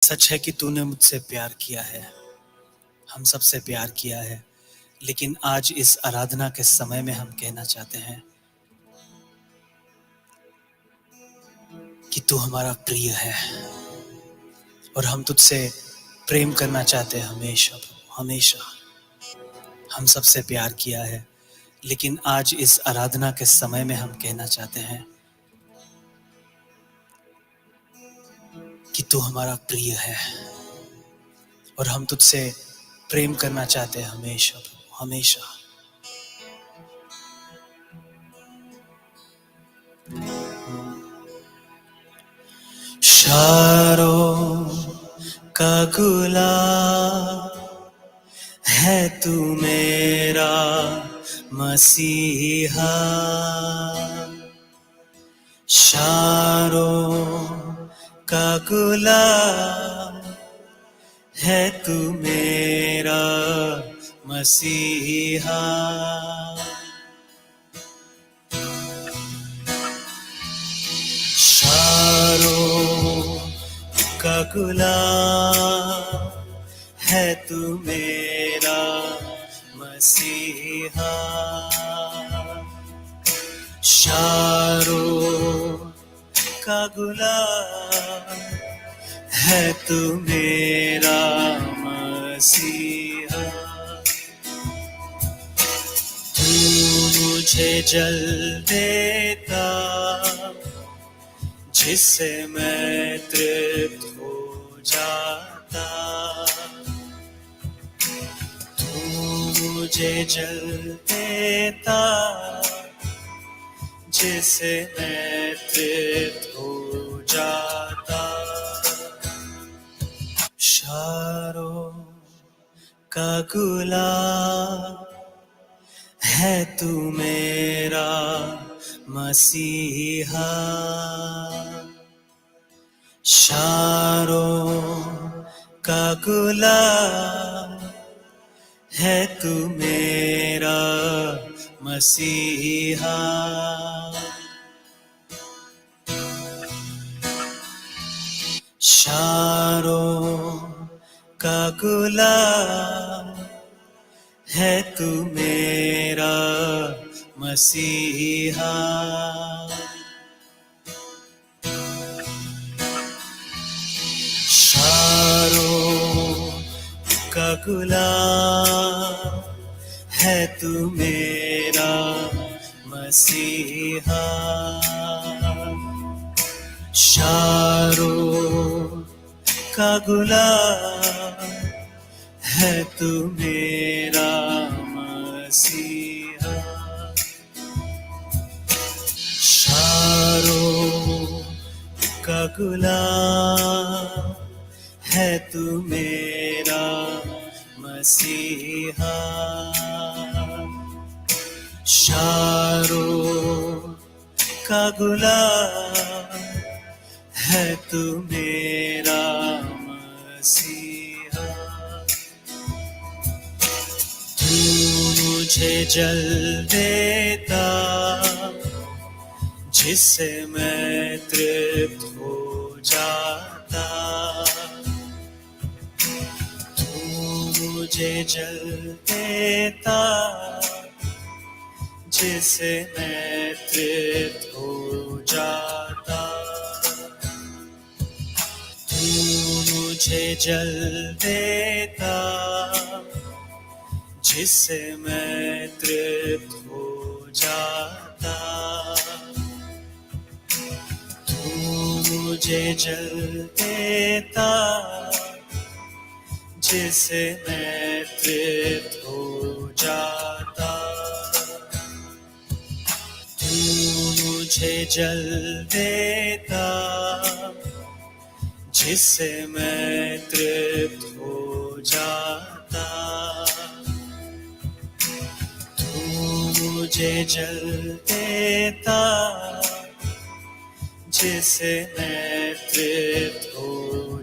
सच है कि तूने मुझसे प्यार किया है, हम सबसे प्यार किया है। लेकिन आज इस आराधना के समय में हम कहना चाहते हैं कि तू हमारा प्रिय है और हम तुझसे प्रेम करना चाहते हैं हमेशा प्रभु, हमेशा। हम सबसे प्यार किया है, लेकिन आज इस आराधना के समय में हम कहना चाहते हैं कि तू हमारा प्रिय है और हम तुझसे प्रेम करना चाहते हैं हमेशा प्रभु, हमेशा। शारों का गुलाब है तू मेरा मसीहा। शारों का गुलाब है तू मेरा मसीहा। शारों का गुलाब है तू मेरा मसीहा। शारों का गुलाब है तू मेरा मसीहा। तू मुझे जल देता जिससे मैं तृप्त हो जाता। तू मुझे जल देता जिससे मैं तृप्त हो जाता। शारों का गुलाब है तू मेरा मसीहा। शारों का गुलाब है तू मेरा मसीहा। शारों का गुलाब है तू मेरा मसीहा। शारों का गुलाब है तू मेरा मसीहा। शारों का गुलाब है तू मेरा मसीहा। शारों का गुलाब है तू मेरा मसीहा। शारों का गुलाब है तू मेरा मसीहा। तू मुझे जल देता जिससे मैं तृप्त हो जाता। तू मुझे जल देता जिससे मैं तृप्त हो जाता। तू मुझे जल देता जिससे मैं तृप्त हो जाता। तू मुझे जल देता जिससे मैं तृप्त हो जाता। तू मुझे जल देता जिससे मैं तृप्त हो जाता। तू मुझे जल देता जिससे मैं तृप्त हो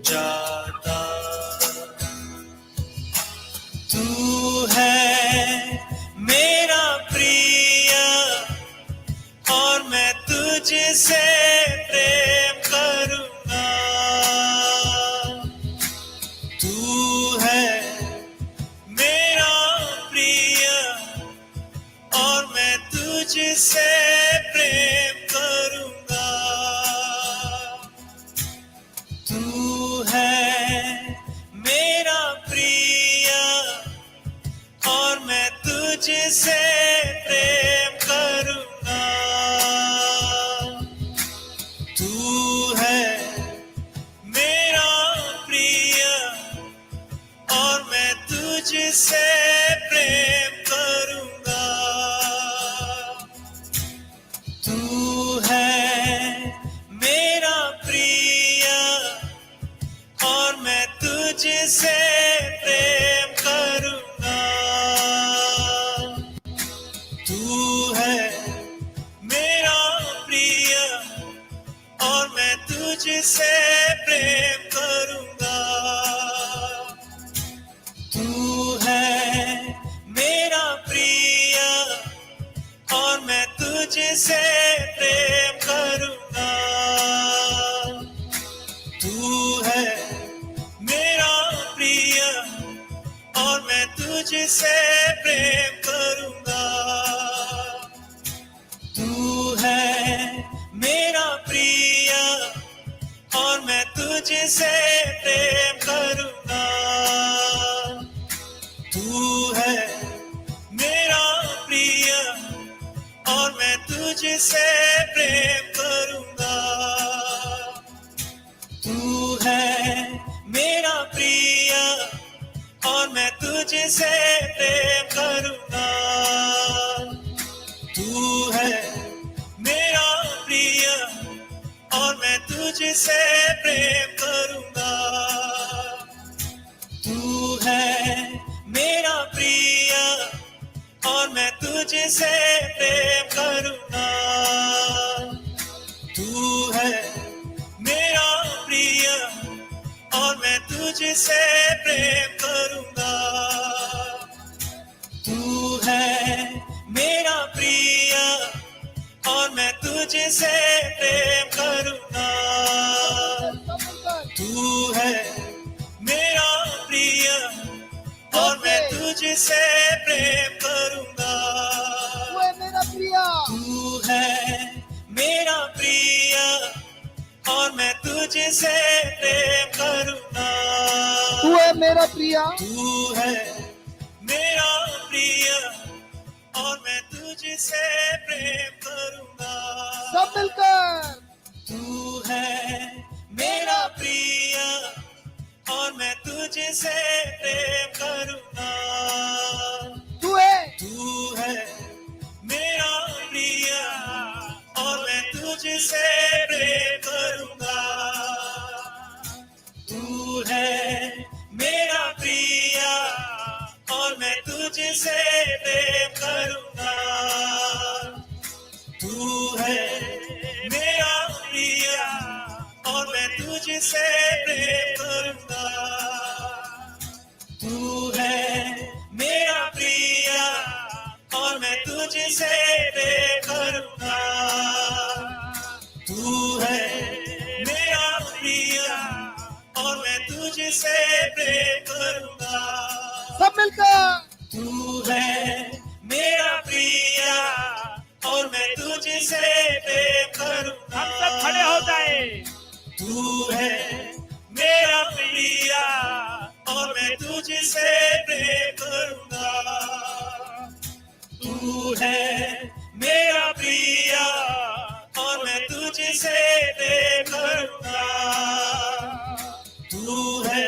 जाता। तू है मेरा प्रिय और मैं तुझसे प्रेम करूंगा। तुझसे प्रेम करूंगा। तू है मेरा प्रिय और मैं तुझसे प्रेम करूंगा। तू है मेरा प्रिय और मैं तुझसे प्रेम करूंगा। तू है मेरा प्रिय और मैं तुझसे प्रेम करूंगा। तू है मेरा प्रिय और मैं तुझसे प्रेम करूंगा। तू है मेरा प्रिय और मैं तुझसे प्रेम करूंगा। तू है मेरा प्रिय और मैं तुझसे प्रेम करूंगा। तू है मेरा प्रिय और मैं तुझसे प्रेम करूंगा। तू है मेरा प्रिय और मैं तुझसे प्रेम करूंगा। तू है मेरा प्रिय और मैं तुझसे प्रेम करूंगा। तू है मेरा प्रिय और मैं तुझसे प्रेम करूंगा। तू है मेरा प्रिय और मैं तुझसे प्रेम करूंगा। तू है मेरा प्रिय और मैं तुझसे प्रेम करूंगा। तू है मेरा प्रिय और मैं तुझसे प्रेम करूंगा। तू है मेरा प्रिय और मैं तुझसे प्रेम करूंगा। तू है मेरा प्रिय, तू है मेरा प्रिय और मैं तुझसे प्रेम करूंगा। सब मिलकर। तू है मेरा प्रिय और मैं तुझसे प्रेम करूंगा। तू है मेरा प्रिय और मैं तुझसे प्रेम करूंगा। तू है मेरा प्रिय और मैं तुझसे प्रेम करूंगा। तू है मेरा प्रिय और मैं तुझसे प्रेम करूंगा। तू है मेरा प्रिय और मैं तुझसे प्रेम करूंगा। तू है मेरा प्रिय और मैं तुझसे प्रेम करूंगा। सब मिलकर। तू है मेरा प्रिय और मैं तुझसे प्रेम करूंगा। हम सब खड़े हो जाए। तू है मेरा प्रिय और मैं तुझसे प्रेम करूंगा। तू है मेरा प्रिय और मैं तुझसे प्रेम करूंगा। तू है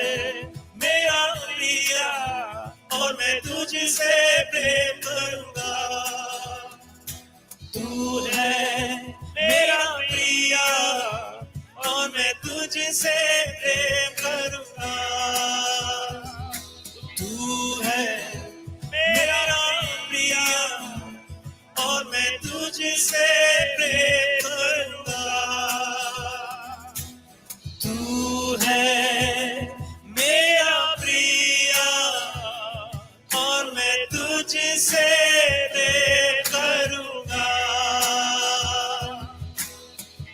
मेरा प्रिय और मैं तुझसे प्रेम करूंगा। तू है मेरा प्रिय और मैं तुझसे प्रेम करूंगा। तू है मेरा प्रिय और मैं तुझसे प्रेम करूंगा। तू है मेरा प्रिय और मैं तुझसे प्रेम करूंगा।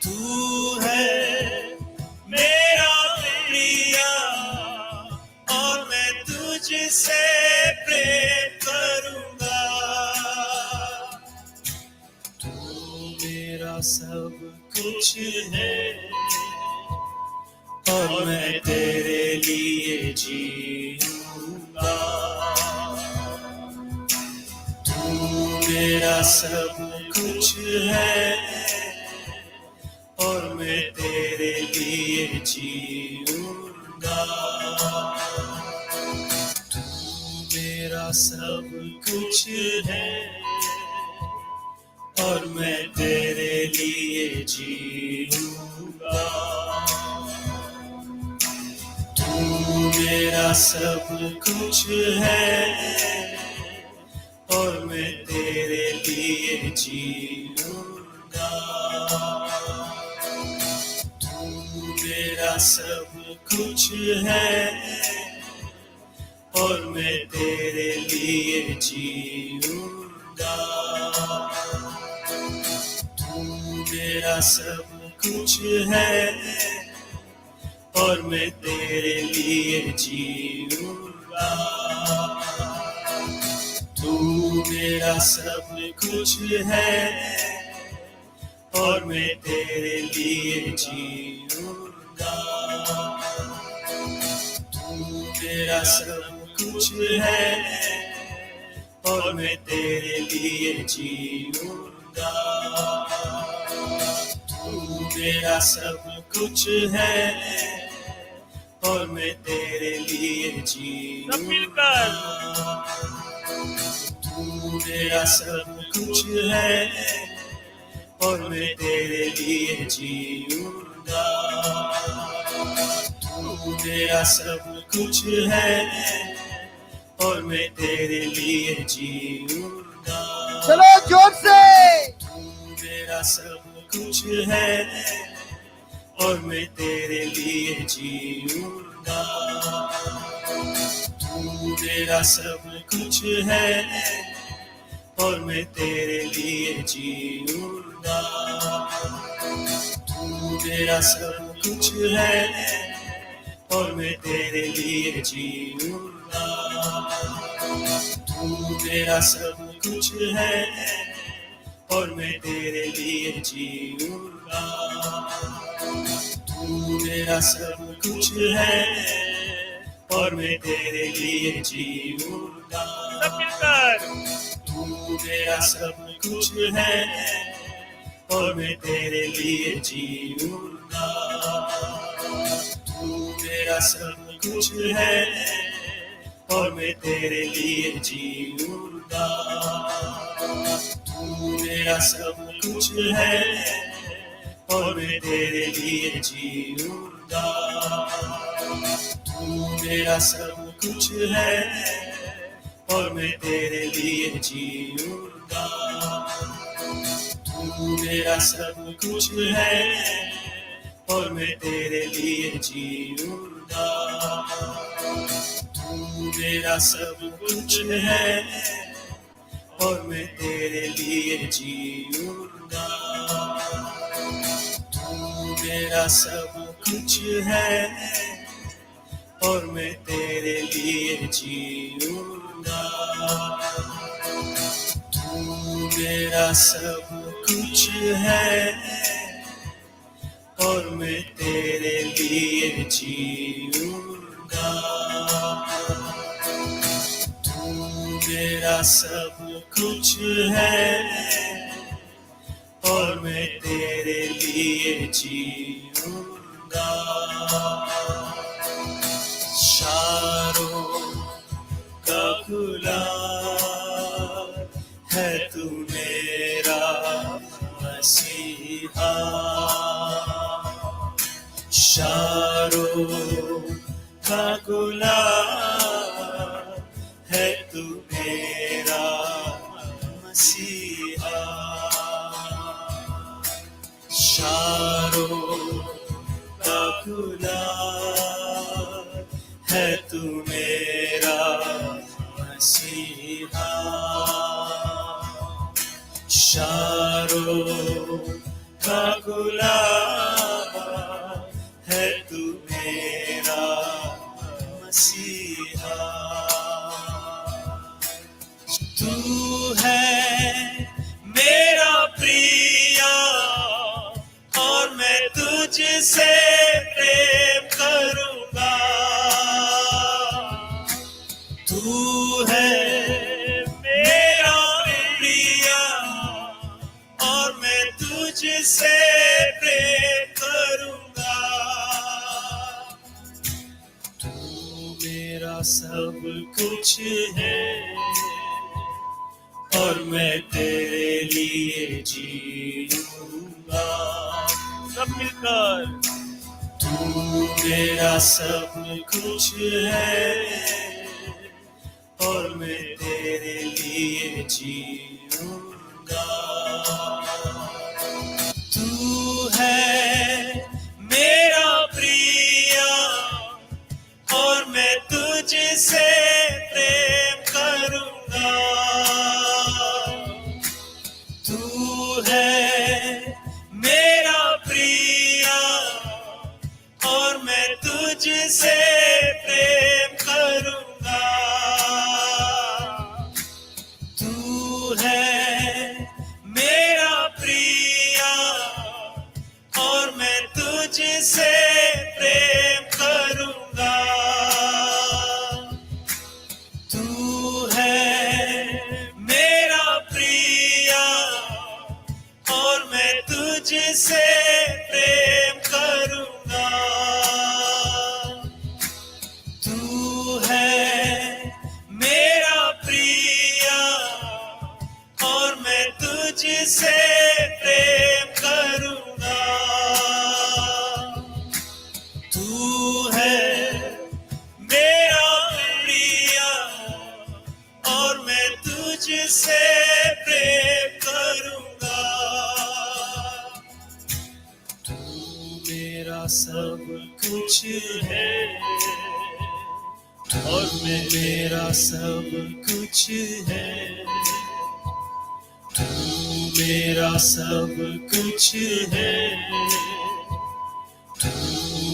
तू है मेरा प्रिय और मैं तुझसे प्रेम करूंगा। तू मेरा सब कुछ है और मैं तेरे लिए जीऊंगा। तू मेरा सब कुछ है और मैं तेरे लिए जीऊंगा। तू मेरा सब कुछ है और मैं तेरे लिए जीऊंगा। तू मेरा सब कुछ है और मैं तेरे लिए जीऊंगा। तू मेरा सब कुछ है और मैं तेरे लिए जीऊंगा। तू मेरा सब कुछ है और मैं तेरे लिए जीऊंगा। तू मेरा सब कुछ है और मैं तेरे लिए जीऊंगा। तू मेरा सब कुछ है और मैं तेरे लिए जीऊंगा। तू मेरा सब कुछ है और मैं तेरे लिए जीऊंगा। तू मेरा सब कुछ है और मैं तेरे लिए जीऊंगा। तू मेरा सब कुछ है और मैं तेरे लिए जीऊंगा। चलो जोर से। तू मेरा सब कुछ है और मैं तेरे लिए जीऊंगा। तू मेरा सब कुछ है और मैं तेरे लिए जीऊंगा। तू मेरा सब कुछ है और मैं तेरे लिए जीऊंगा। तू मेरा सब कुछ है और मैं तेरे लिए जीऊंगा। तू मेरा सब कुछ है और मैं तेरे लिए जीऊंगा। तू मेरा सब कुछ है और मैं तेरे लिए जीऊंगा। तू मेरा सब कुछ है और मैं तेरे लिए जीऊंगा। तू मेरा सब कुछ है और मैं तेरे लिए जीऊंगा। तू मेरा सब कुछ है और मैं तेरे लिए जीऊंगा। तू मेरा सब कुछ है और मैं तेरे लिए जीऊंगा। तू मेरा सब कुछ है और मैं तेरे लिए जीऊंगा। तू मेरा सब कुछ है और मैं तेरे लिए जीऊंगा। तू मेरा सब कुछ है और मैं तेरे लिए जीऊंगा। तू मेरा सब कुछ है और मैं तेरे लिए जीऊंगा। शारों का गुलाब है तू मेरा मसीहा। शारों का गुलाब है तू मेरा मसीहा। शारों का गुलाब है तू मेरा मसीहा। शारों का गुलाब है तू मेरा मसीहा। तू है मेरा प्रिया और मैं तुझसे प्रेम करूंगा। तू है मेरा प्रिया मेरा सब कुछ है और मैं तेरे लिए जीऊंगा। सब मिलकर तू मेरा सब कुछ है और मैं तेरे लिए जीऊंगा। तू है मेरा प्रिया और मैं तुझसे प्रेम करूंगा। तू है मेरा प्रिया और मैं तुझसे प्रेम करूंगा। तू है मेरा प्रिया और मैं तुझसे प्रेम करूंगा। तू है मेरा प्रिया और मैं तुझसे प्रेम करूंगा। तू है मेरा प्रिया और मैं तुझसे प्रेम करूंगा। तू है मेरा प्रिया और मैं तुझसे प्रेम करूंगा। तू मेरा सब कुछ है और मैं मेरा सब कुछ है। तू मेरा सब कुछ है। तू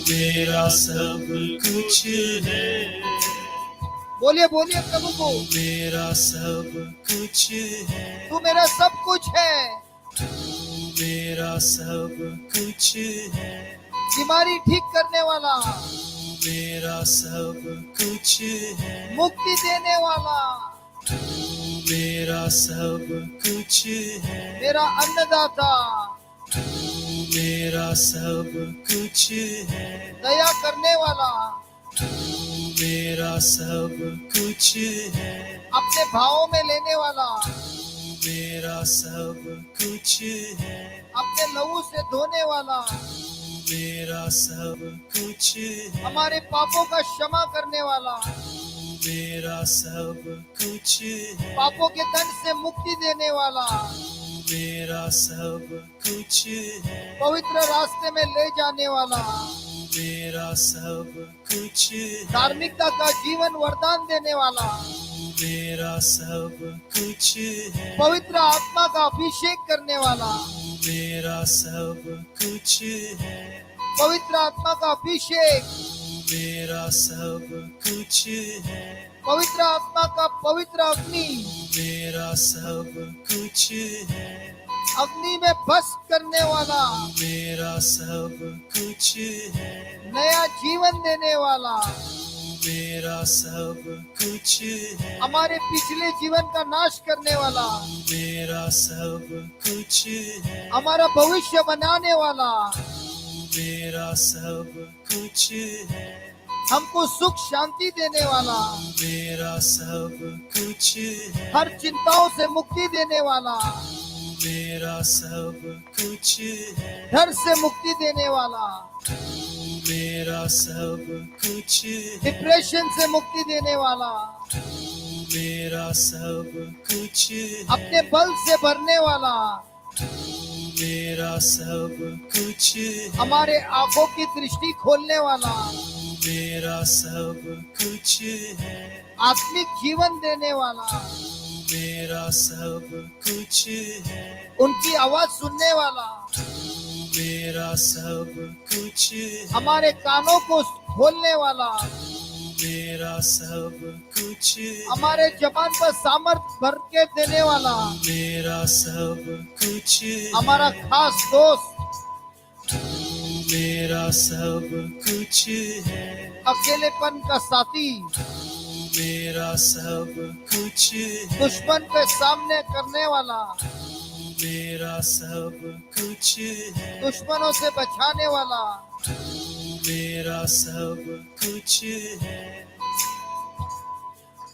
मेरा सब कुछ है। बोलिए बोलिए प्रभु को, मेरा सब कुछ है। तू मेरा सब कुछ है। तू मेरा सब कुछ है। बीमारी ठीक करने वाला, तू मेरा सब कुछ है। मुक्ति देने वाला, तू मेरा सब कुछ है। मेरा अन्नदाता, तू मेरा सब कुछ है। दया करने वाला, तू मेरा सब कुछ है। अपने भावों में लेने वाला, तू मेरा सब कुछ है। अपने लहू से धोने वाला, तू मेरा सब कुछ है। हमारे पापों का क्षमा करने वाला, तू मेरा सब कुछ है। पापों के दंड से मुक्ति देने वाला, तू मेरा सब कुछ है। पवित्र रास्ते में ले जाने वाला, तू मेरा सब कुछ है। धार्मिकता का जीवन वरदान देने वाला, तू मेरा सब कुछ है। पवित्र आत्मा का अभिषेक करने वाला, तू मेरा सब कुछ है। पवित्र आत्मा का अभिषेक, तू मेरा सब कुछ है। पवित्र आत्मा का पवित्र अग्नि, तू मेरा सब कुछ है। अग्नि में भस्म करने वाला, तू मेरा सब कुछ है। नया जीवन देने वाला, तू मेरा सब कुछ है। हमारे पिछले जीवन का नाश करने वाला, तू मेरा सब कुछ है। हमारा भविष्य बनाने वाला, तू मेरा सब कुछ है। हमको सुख शांति देने वाला, तू मेरा सब कुछ है। हर चिंताओं से मुक्ति देने वाला, तू मेरा सब कुछ है। डर से मुक्ति देने वाला, तू मेरा सब कुछ है। डिप्रेशन से मुक्ति देने वाला, तू मेरा सब कुछ है। अपने बल से भरने वाला, तू मेरा सब कुछ है। हमारे आंखों की दृष्टि खोलने वाला, तू मेरा सब कुछ है। आत्मिक जीवन देने वाला, तू मेरा सब कुछ है। उनकी आवाज सुनने वाला, तू मेरा सब कुछ है। हमारे कानों को खोलने वाला, तू मेरा सब कुछ है। हमारे जबान पर सामर्थ भर के देने वाला, मेरा सब कुछ है। हमारा खास दोस्त, तू मेरा सब कुछ है। अकेलेपन का साथी, तू मेरा सब कुछ है। दुश्मन पे सामने करने वाला, तू मेरा सब कुछ है। दुश्मनों से बचाने वाला, तू मेरा सब कुछ है।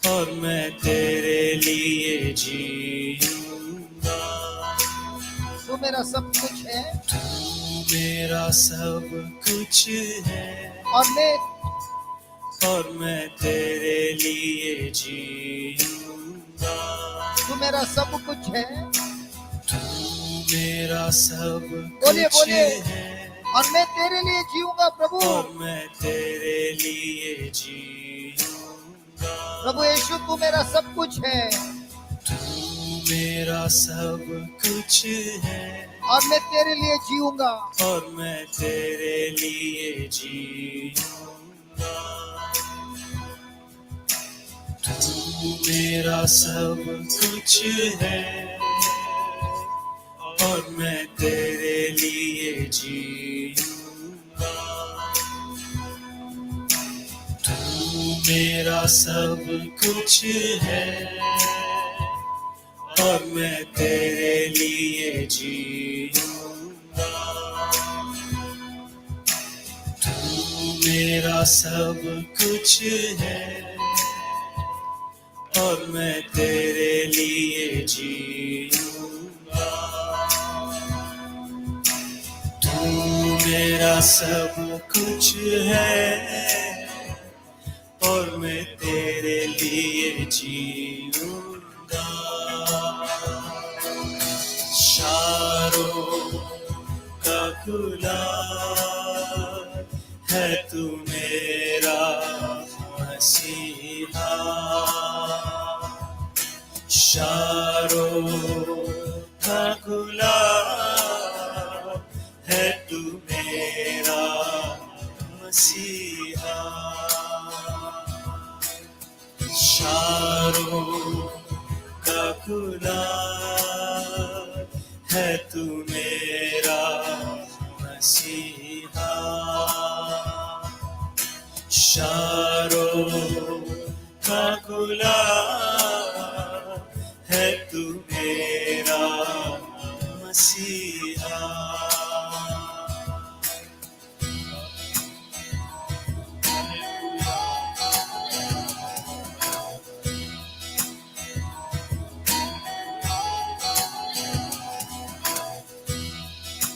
और मैं तेरे लिए जीऊंगा। तू मेरा सब कुछ है तू मेरा सब कुछ है और मैं तेरे लिए जीऊंगा। तू मेरा सब कुछ है तू मेरा सब बोलिए कुछ बोलिए है और मैं तेरे लिए जीऊंगा प्रभु। और मैं तेरे लिए जीऊंगा। प्रभु यीशु तू मेरा सब कुछ है तू मेरा सब कुछ है और मैं तेरे लिए जीऊंगा। और मैं तेरे लिए जीऊंगा। तू मेरा सब कुछ है और मैं तेरे लिए जीऊंगा। तू मेरा सब कुछ है और मैं तेरे लिए जीऊंगा। तू मेरा सब कुछ है और मैं तेरे लिए जीऊंगा। तू मेरा सब कुछ है और मैं तेरे लिए जीऊंगा। शारों का गुलाब है तू मेरा मसीहा। शारों का गुलाब है तू मेरा मसीहा। शारों का गुलाब है तू मेरा मसीहा। शारों का गुलाब है तू मेरा मसीहा।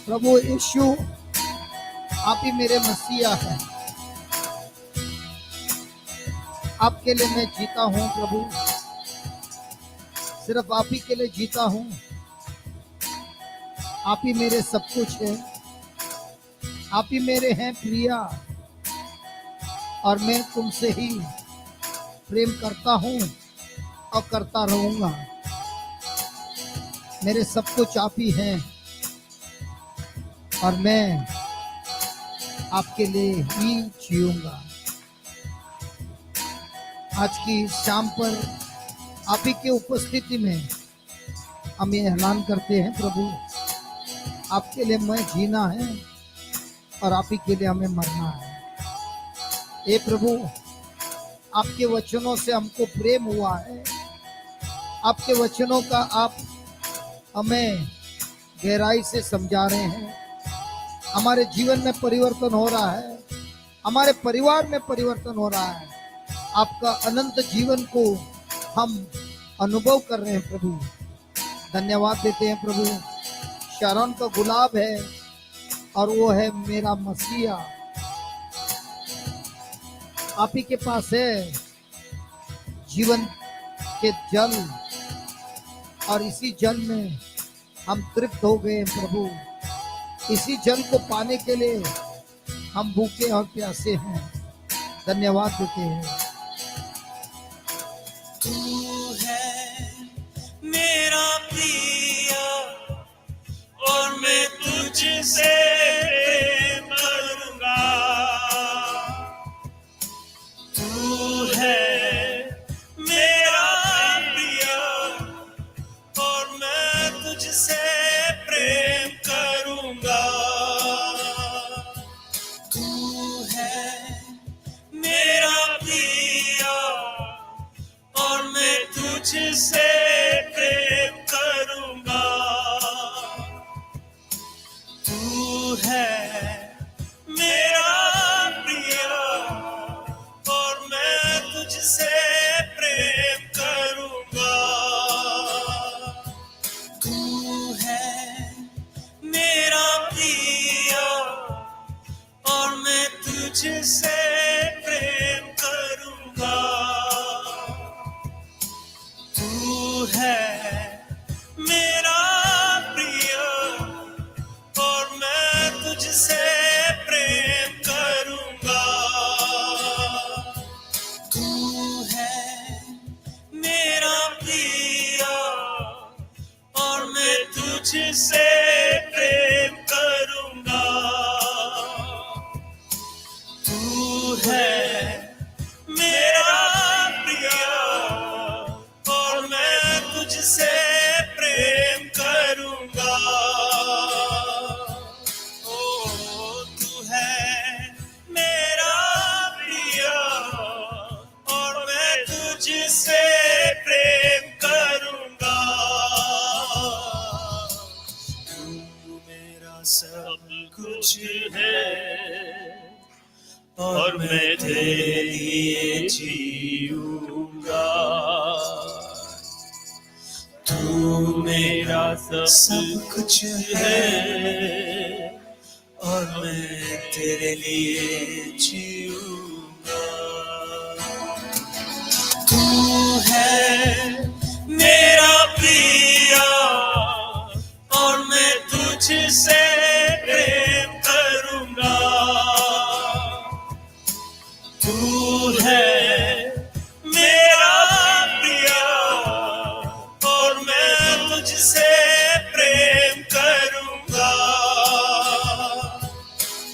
प्रभु यीशु आप ही मेरे मसीहा हैं। आपके लिए मैं जीता हूँ प्रभु, सिर्फ आप ही के लिए जीता हूँ। आप ही मेरे सब कुछ है, आप ही मेरे हैं प्रिया और मैं तुमसे ही प्रेम करता हूँ और करता रहूंगा। मेरे सब कुछ आप ही हैं और मैं आपके लिए ही जीऊंगा। आज की शाम पर आप ही की उपस्थिति में हम ये ऐलान करते हैं प्रभु, आपके लिए मैं जीना है और आप ही के लिए हमें मरना है। हे प्रभु, आपके वचनों से हमको प्रेम हुआ है, आपके वचनों का आप हमें गहराई से समझा रहे हैं। हमारे जीवन में परिवर्तन हो रहा है, हमारे परिवार में परिवर्तन हो रहा है। आपका अनंत जीवन को हम अनुभव कर रहे हैं प्रभु। धन्यवाद देते हैं प्रभु। शारोन का गुलाब है और वो है मेरा मसीहा। आप ही के पास है जीवन के जल और इसी जल में हम तृप्त हो गए प्रभु। इसी जल को पाने के लिए हम भूखे और प्यासे हैं। धन्यवाद देते हैं। तू है मेरा प्रिया और मैं तुझसे प्रेम करूंगा। तू है मेरा प्रिया और मैं तुझसे प्रेम करूंगा। तू है मेरा प्रिया और मैं तुझसे प्रेम करूंगा। तू है मेरा प्रिया और मैं तुझसे प्रेम तुझसे प्रेम करूंगा। तू है मेरा प्रिया और मैं तुझसे प्रेम करूंगा। ओ तू है मेरा प्रिया और मैं तुझसे प्रेम करूंगा। तू मेरा सब कुछ है और मैं तेरे लिए जीऊंगा। तू मेरा सब कुछ है और मैं तेरे लिए जीऊंगा। तू है मेरा प्रिया और मैं तुझसे प्रेम करूंगा। तू है मेरा प्रिया और मैं तुझसे प्रेम करूंगा।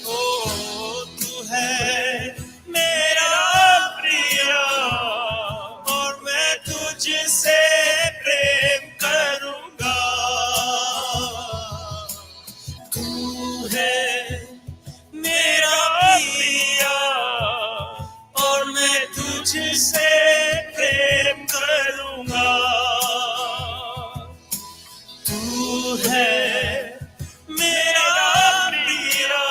ओ तू है मेरा प्रिया और मैं तुझसे प्रेम करूंगा। तू है मेरा प्रिया और मैं तुझसे प्रेम करूंगा। तू है मेरा प्रिया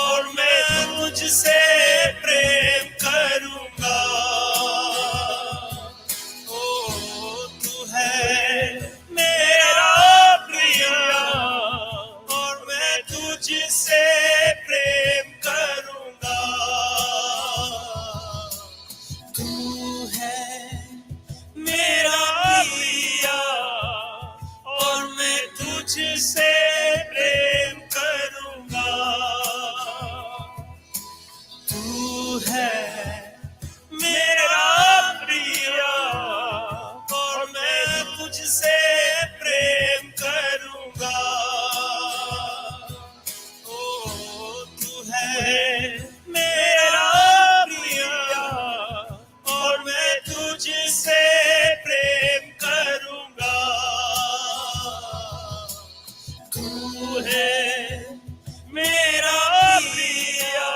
और मैं तुझसे प्रेम करूंगा। ओ तू है मेरा प्रिया और मैं तुझसे प्रेम करूंगा। तू है मेरा प्रिया और मैं तुझसे प्रेम करूंगा। तू है मेरा प्रिया और मैं तुझसे प्रेम करूंगा। ओ तू है मेरा प्रिया और मैं तुझसे प्रेम करूंगा। तू है मेरा प्रिया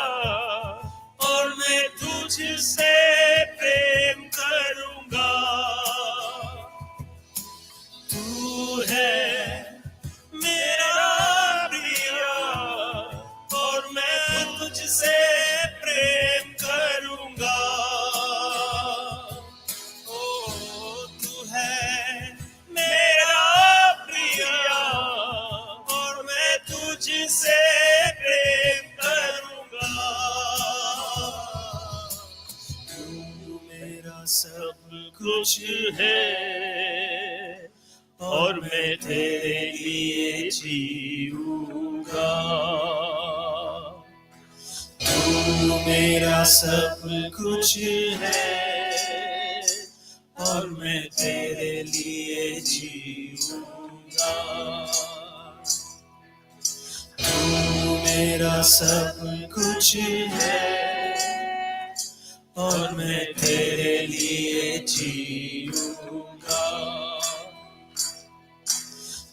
और मैं तुझसे प्रेम करूंगा। तू है मेरा प्रिया और मैं तुझसे प्रेम करूंगा। ओ तू है मेरा प्रिया और मैं तुझसे प्रेम करूंगा। तू मेरा सब कुछ है और मैं तेरे लिए जीऊंगा। तू मेरा सब कुछ है और मैं तेरे लिए जीऊंगा। तू मेरा सब कुछ है और मैं तेरे लिए जीऊंगा।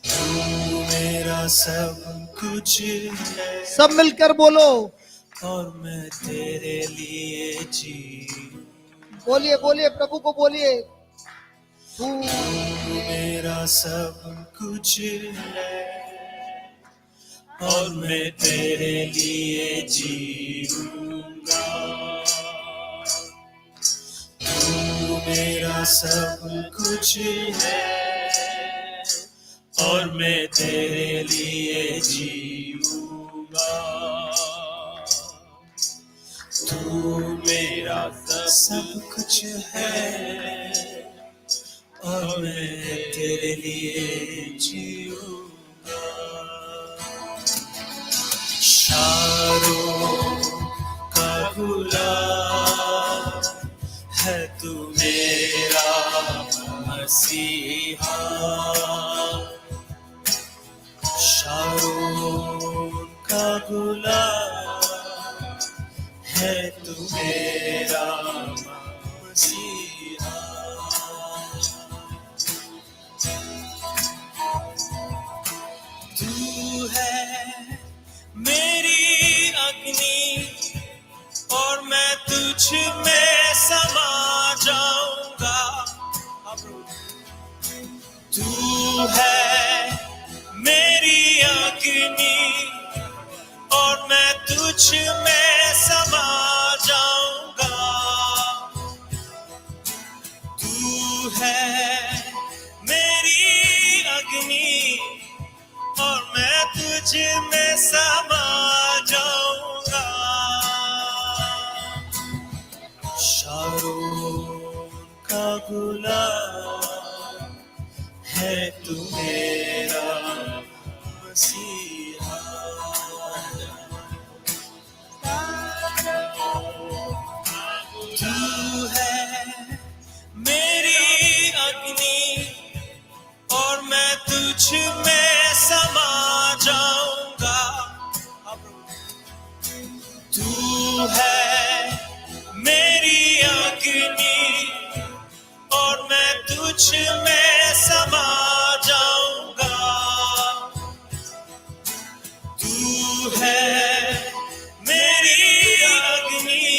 तू मेरा सब कुछ है। सब मिलकर बोलो, और मैं तेरे लिए बोलिए बोलिए, प्रभु को बोलिए। तू मेरा सब कुछ है और मैं तेरे लिए जीऊंगा। तू मेरा सब कुछ है और मैं तेरे लिए जीऊंगा। तू मेरा सब कुछ है और मैं तेरे लिए जीऊंगा। शारों का गुलाब है तू मेरा मसीहा। शारोन का गुलाब है तू मेरा मसीहा। तू है मेरी अग्नि और मैं तुझ में समा जाऊंगा। तू है मेरी अग्नि और मैं तुझ में समा जाऊंगा। तू है मेरी अग्नि और मैं तुझ में समा जाऊंगा। शारोन का गुलाब है तू मेरा मसीहा। तू है मेरी अग्नि और मैं तुझ में समा जाऊंगा। तू है मेरी अग्नि और मैं तुझ में समा जाऊंगा। तू है मेरी अग्नि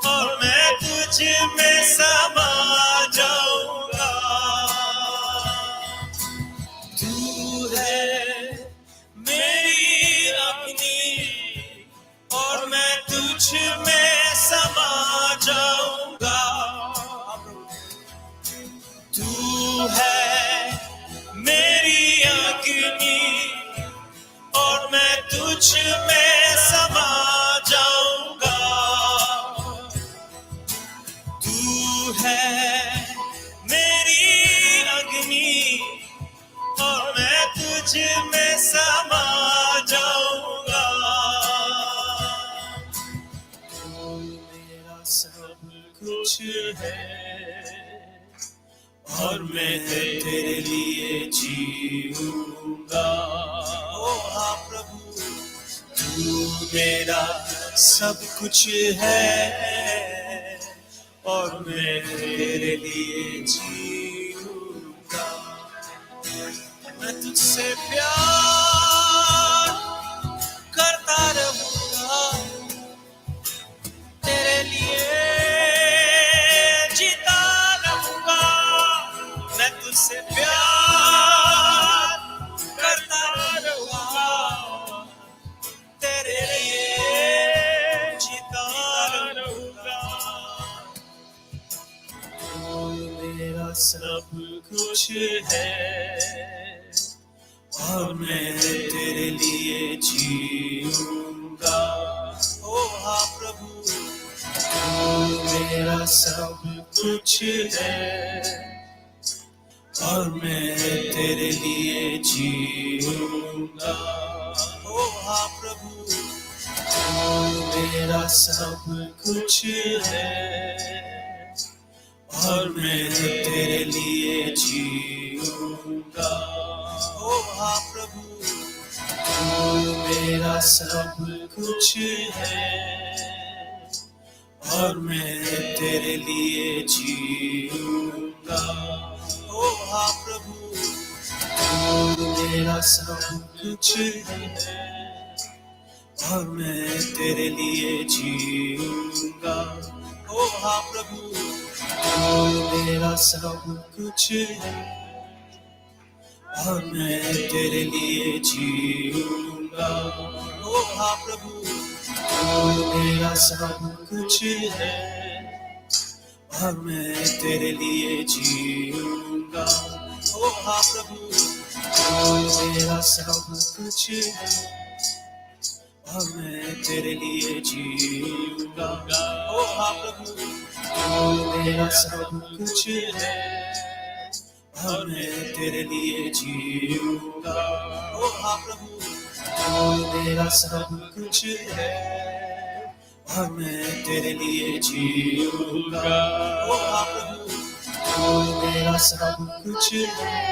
और मैं तुझ में समा जाऊंगा। तू है मेरी अग्नि और मैं तुझ में समा जाऊंगा। तू है मेरी अग्नि और मैं तुझ में समा जाऊंगा। तू है मेरी अग्नि और मैं तुझ में समा जाऊंगा। तू मेरा सब कुछ है और मैं तेरे लिए जीऊंगा। ओ हाँ प्रभु, तू मेरा सब कुछ है और मैं तेरे लिए जीऊंगा। मैं तुझसे प्यार करता रहूंगा, तेरे लिए जीता रहूंगा। मैं तुझसे प्यार करता रहूंगा, तेरे लिए जीता रहूंगा। तू मेरा सब कुछ है और मैं तेरे लिए जीऊंगा। ओ हाँ प्रभु, तू मेरा सब कुछ है और मैं तेरे लिए जीऊंगा। ओ हाँ प्रभु, तू मेरा सब कुछ है और मैं तेरे लिए जीऊंगा। ओ हाँ प्रभु, तू मेरा सब कुछ है और मैं तेरे लिए जीऊंगा। ओ हाँ प्रभु, तू मेरा सब कुछ है और मैं तेरे लिए जीऊंगा। ओ हाँ प्रभु, तू मेरा सब कुछ है और मैं तेरे लिए जीऊंगा। ओ हाँ प्रभु, तू मेरा सब कुछ है और मैं तेरे लिए जीऊंगा। ओ हाँ प्रभु, तू मेरा सब कुछ है और मैं तेरे लिए जीऊंगा। ओ हाँ प्रभु, तू मेरा सब कुछ है और मैं तेरे लिए जीऊंगा। ओ हाँ प्रभु, तू मेरा सब कुछ है और मैं तेरे लिए जीऊंगा। ओ हाँ प्रभु, तू मेरा सब कुछ है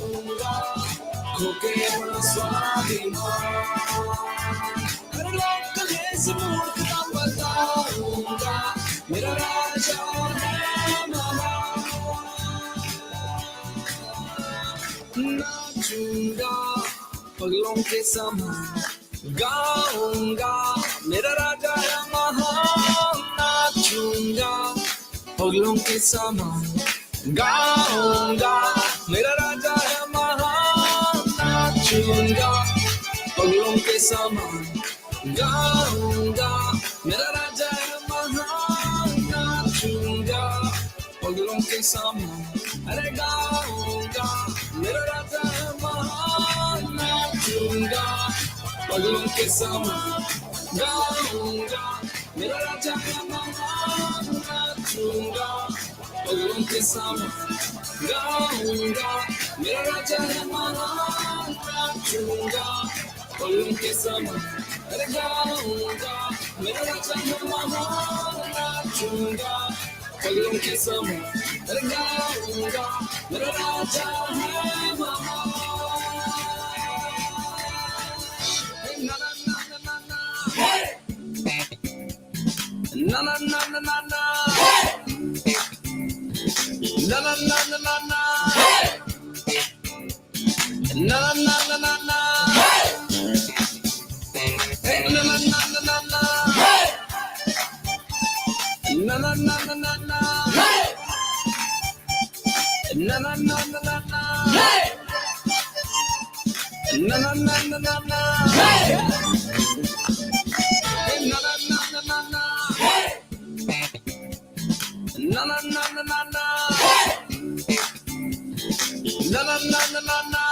स्वाभिमान। हर लोक में इस मूर्खता बताऊंगा, मेरा राजा है महान। नाचूंगा पगलों के समान, गाऊंगा मेरा राजा है महान। नाचूंगा पगलों के समान, गाऊंगा मेरा राजा है महान। नाचूंगा पगलों के समान, गाऊंगा मेरा राजा है महान। नाचूंगा पगलों के समान, अरे गाऊंगा मेरा राजा है महान। नाचूंगा पगलों के समान, गाऊंगा मेरा राजा है महान। नाचूंगा पगलों के समान, गाऊंगा मेरा राजा है महान। नाचूंगा पगलों के समान, अरे गाऊंगा मेरा राजा है महान। नाचूंगा पगलों के समान, अरे गाऊंगा मेरा राजा है महान। ना ना ना ना ना, na na na na na na, na na na na na na, na na na na na na, hey na na na na na na, na na na na na na, na na na na na na, na na na na na na, hey na na na na na na. Na na na na na na, na na na na na na,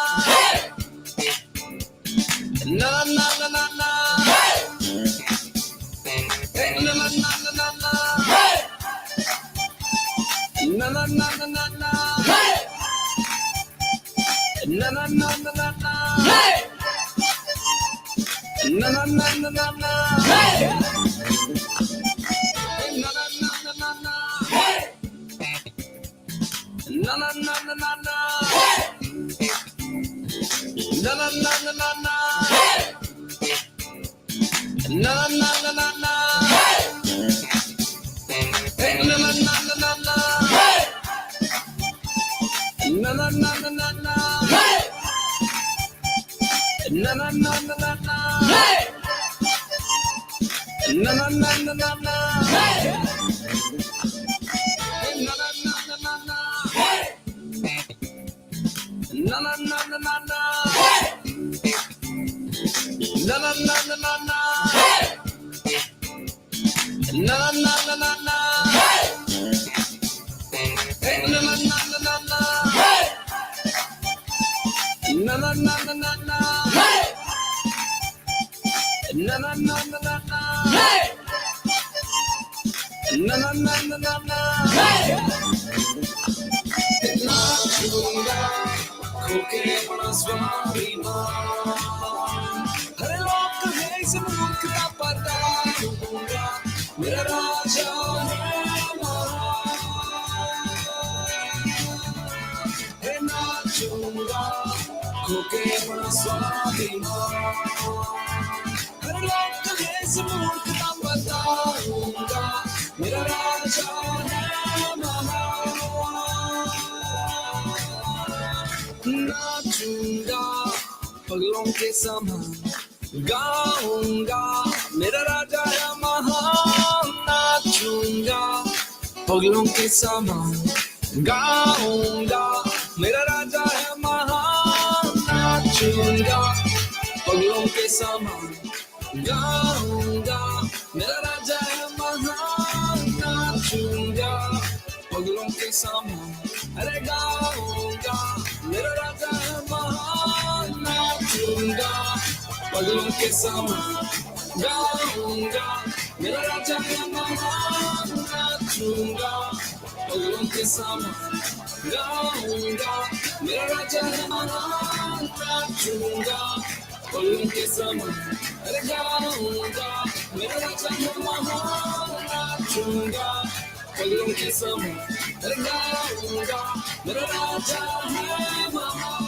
na na na na na na, hey na na na na na na, na na na na na na, na na na na na na, na na na na na na, hey na na na na na na. Na na na na na na, na na na na na na, na na na na na na, hey na na na na na na, na na na na na na, na na na na na na, na na na na na na. Na na na na na na, na na na na na na, na na na na na na, hey na na na na na na, na na na na na na, na na na na na na, na na na na na na. नाचूंगा खोके अपना स्वाभिमान, हर लोक में इस मूर्खता बताऊंगा, मेरा राजा है महान। हे नाचूंगा खोके अपना स्वाभिमान, हर लोक में इस मूर्खता बताऊंगा, मेरा राजा है महान। नाचूंगा पगलों के समान, गाऊंगा मेरा राजा है महान। नाचूंगा पगलों के समान, गाऊंगा मेरा राजा है महान। नाचूंगा पगलों के समान, गाऊंगा मेरा राजा है महान। नाचूंगा पगलों के समान, अरे गाऊंगा मेरा राजा है महान। नाचूंगा पगलों के समान, गाऊंगा मेरा राजा है महान। नाचूंगा पगलों के समान, गाऊंगा मेरा राजा है महान। नाचूंगा पगलों के समान, अरे गाऊंगा मेरा राजा है महान। नाचूंगा पगलों के समान, अरे गाऊंगा मेरा राजा है महान।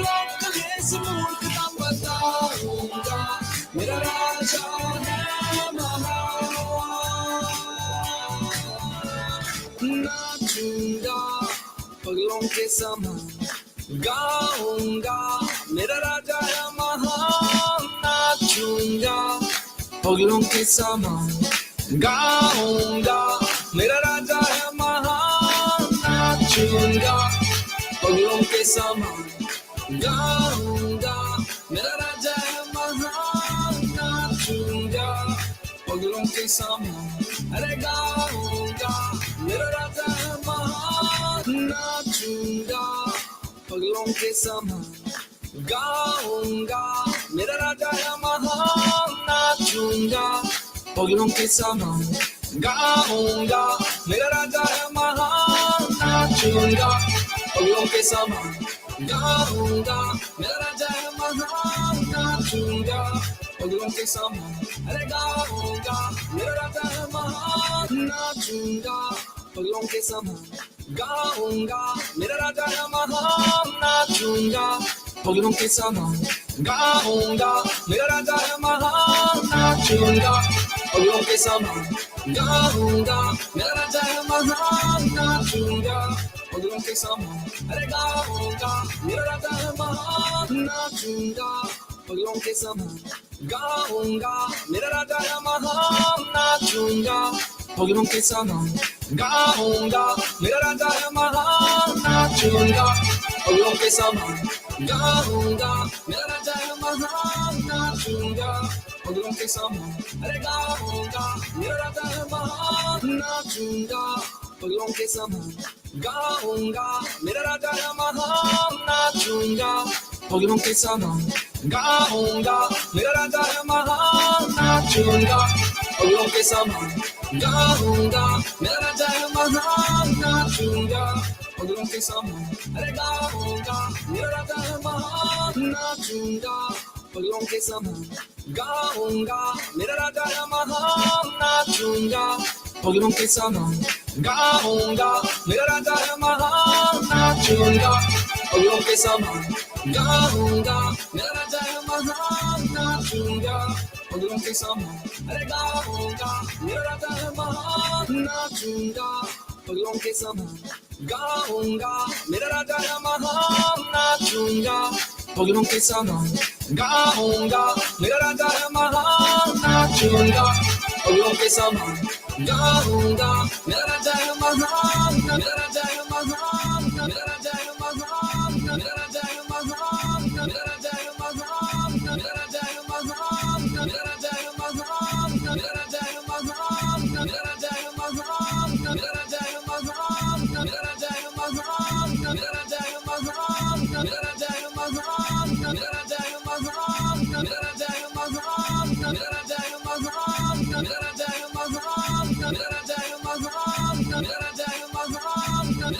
लोग कहे इस मूर्खता बताऊंगा, मेरा राजा है महान। नाचूंगा पगलों के समान, गाऊंगा मेरा राजा है महान। नाचूंगा पगलों के समान, गाऊंगा मेरा राजा है महान। नाचूंगा पगलों के समान, गाऊंगा मेरा राजा है महान। नाचूंगा पगलों के समान, अरे गाऊंगा मेरा राजा है महान। नाचूंगा पगलों के समान, गाऊंगा मेरा राजा है महान। नाचूंगा पगलों के समान, गाऊंगा मेरा राजा है महान। नाचूंगा पगलों के समान, गाऊंगा मेरा राजा है महान। नाचूंगा पगलों के समान, अरे गाऊंगा मेरा राजा है महान। नाचूंगा पगलों के समान, गाऊंगा मेरा राजा है महान। नाचूंगा पगलों के समान, गाऊंगा मेरा राजा है महान। नाचूंगा पगलों के समान, गाऊंगा मेरा राजा है महान। नाचूंगा पगलों के समान, अरे गाऊंगा मेरा राजा है महान। नाचूंगा पगलों के समान, गाऊंगा मेरा राजा है महान। नाचूंगा पगलों के समान, गाऊंगा मेरा राजा है महान। नाचूंगा पगलों के समान, गाऊंगा मेरा राजा है महान। नाचूंगा पगलों के समान, अरे गाऊंगा मेरा राजा है महान। नाचूंगा पगलों के समान, गाऊंगा मेरा राजा है महान। नाचूंगा पगलों के समान, गाऊंगा मेरा राजा है महान। नाचूंगा पगलों के समान, गाऊंगा मेरा राजा है महान। नाचूंगा पगलों के समान, अरे गाऊंगा मेरा राजा है महान। नाचूंगा पगलों के समान, गाऊंगा मेरा राजा है महान। नाचूंगा पगलों के समान, गाऊंगा मेरा राजा है महान। नाचूंगा पगलों के समान, गाऊंगा मेरा राजा है महान। नाचूंगा पगलों के समान, अरे गाऊंगा मेरा राजा है महान। नाचूंगा पगलों के समान, गाऊंगा मेरा राजा है महान। नाचूंगा पगलों के समान, गाऊंगा मेरा राजा है महान। नाचूंगा पगलों के समान, गाऊंगा मेरा राजा है महान। मेरा राजा है महान, मेरा राजा है महान, मेरा राजा है महान, मेरा राजा है महान, मेरा राजा है महान, मेरा राजा है महान, मेरा राजा है महान, मेरा राजा है महान, मेरा राजा है महान, मेरा राजा है महान, मेरा राजा है महान, मेरा राजा है महान, मेरा राजा है महान, मेरा राजा है महान, मेरा राजा है महान, मेरा राजा है महान, मेरा राजा है महान, मेरा राजा है महान, मेरा राजा है महान, मेरा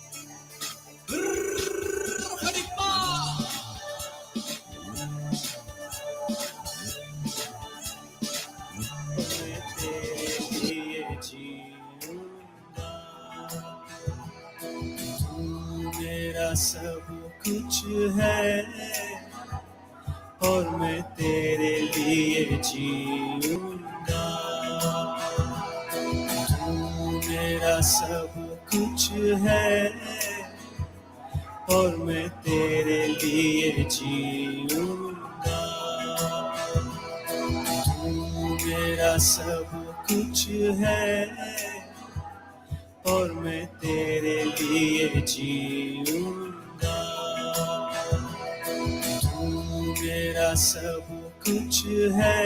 मेरा सब कुछ है और मैं तेरे लिए जीऊंगा। तू मेरा सब कुछ है और मैं तेरे लिए जीऊंगा। तू मेरा सब कुछ है और मैं तेरे लिए जीऊंगा। तू मेरा सब कुछ है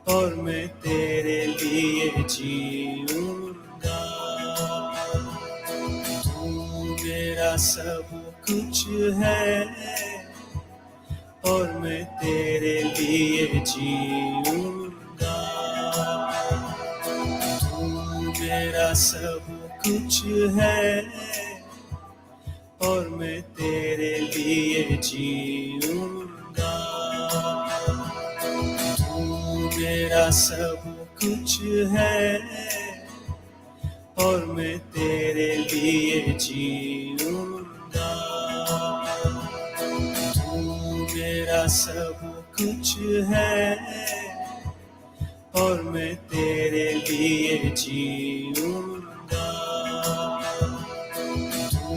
और मैं तेरे लिए जीऊंगा। तू मेरा सब कुछ है और मैं तेरे लिए जीऊंगा। तू मेरा सब कुछ है और मैं तेरे लिए जीऊंगा। तू मेरा सब कुछ है और मैं तेरे लिए जीऊंगा। तू मेरा सब कुछ है और मैं तेरे लिए जीऊंगा। तू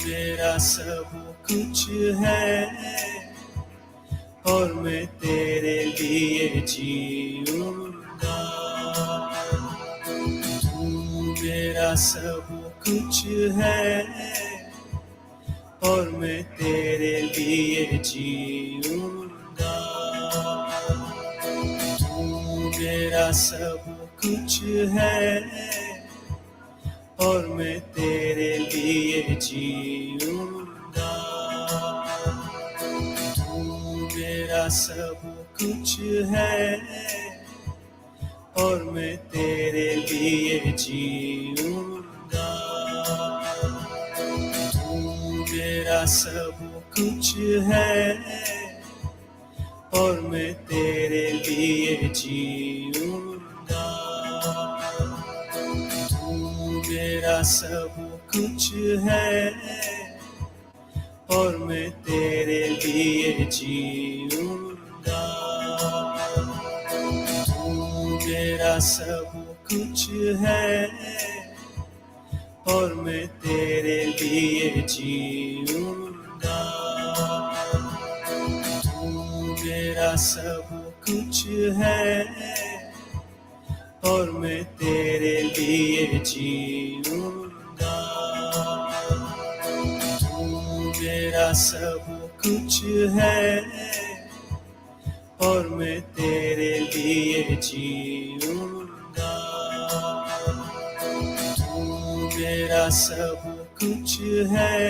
मेरा सब कुछ है और मैं तेरे लिए जीऊंगा। तू मेरा सब कुछ है और मैं तेरे लिए जीऊंगा। तू मेरा सब कुछ है और मैं तेरे लिए जीऊंगा। तू मेरा सब कुछ है और मैं तेरे लिए जीऊंगा। तू मेरा सब कुछ है और मैं तेरे लिए जीऊंगा। तू मेरा सब कुछ है और मैं तेरे लिए जीऊंगा। तू मेरा सब कुछ है और मैं तेरे लिए जीऊंगा। तू मेरा सब कुछ है और मैं तेरे लिए जीऊंगा। तू मेरा सब कुछ है और मैं तेरे लिए जीऊंगा। तू मेरा सब कुछ है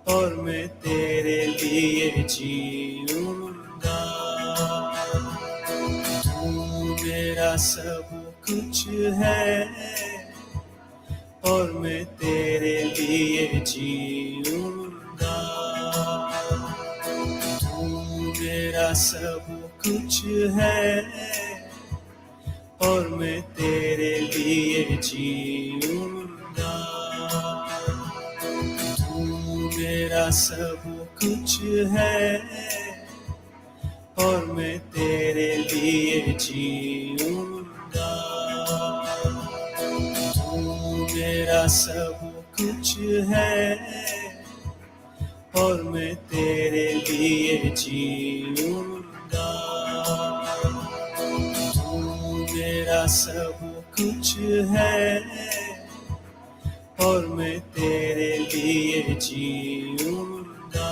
और मैं तेरे लिए जीऊंगा। तू मेरा सब कुछ है और मैं तेरे लिए जीऊंगा। तू मेरा सब कुछ है और मैं तेरे लिए जीऊंगा। तू मेरा सब कुछ है और मैं तेरे लिए जीऊंगा। तू मेरा सब कुछ है और मैं तेरे लिए जीऊंगा। तू मेरा सब कुछ है और मैं तेरे लिए जीऊंगा।